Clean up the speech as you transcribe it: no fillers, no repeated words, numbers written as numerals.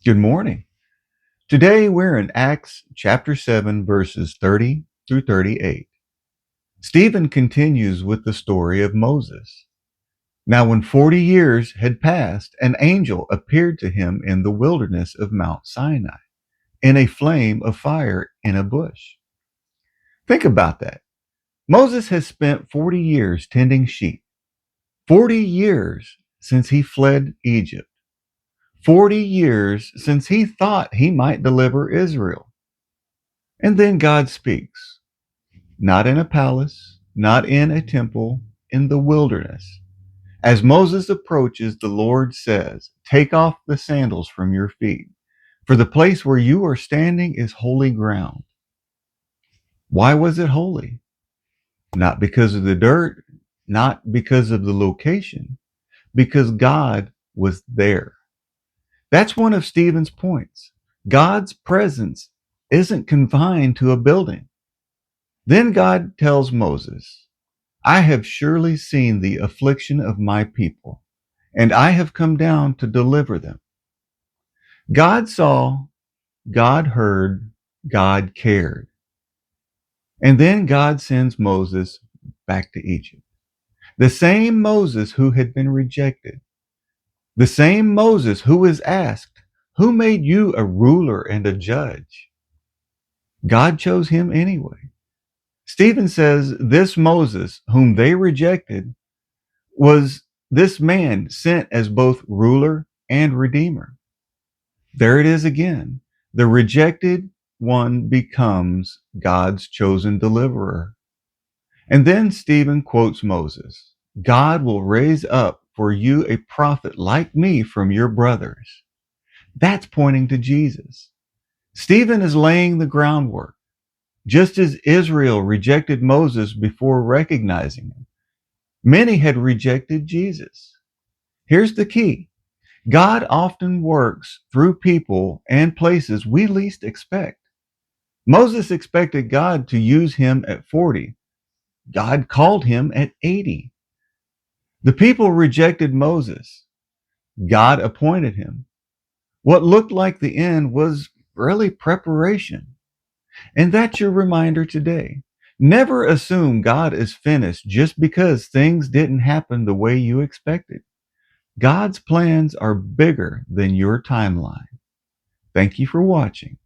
Good morning. Today we're in Acts chapter 7, verses 30 through 38. Stephen continues with the story of Moses. Now, when 40 years had passed, an angel appeared to him in the wilderness of Mount Sinai, in a flame of fire in a bush. Think about that. Moses has spent 40 years tending sheep, 40 years since he fled Egypt, 40 years since he thought he might deliver Israel. And then God speaks, not in a palace, not in a temple, in the wilderness. As Moses approaches, the Lord says, "Take off the sandals from your feet, for the place where you are standing is holy ground." Why was it holy? Not because of the dirt, not because of the location, because God was there. That's one of Stephen's points. God's presence isn't confined to a building. Then God tells Moses, "I have surely seen the affliction of my people, and I have come down to deliver them." God saw, God heard, God cared. And then God sends Moses back to Egypt. The same Moses who had been rejected. The same Moses who was asked, "Who made you a ruler and a judge?" God chose him anyway. Stephen says this Moses, whom they rejected, was this man sent as both ruler and redeemer. There it is again. The rejected one becomes God's chosen deliverer. And then Stephen quotes Moses, "God will raise up for you a prophet like me from your brothers." That's pointing to Jesus. Stephen is laying the groundwork. Just as Israel rejected Moses before recognizing him, many had rejected Jesus. Here's the key. God often works through people and places we least expect. Moses expected God to use him at 40. God called him at 80. The people rejected Moses. God appointed him. What looked like the end was really preparation. And that's your reminder today. Never assume God is finished just because things didn't happen the way you expected. God's plans are bigger than your timeline. Thank you for watching.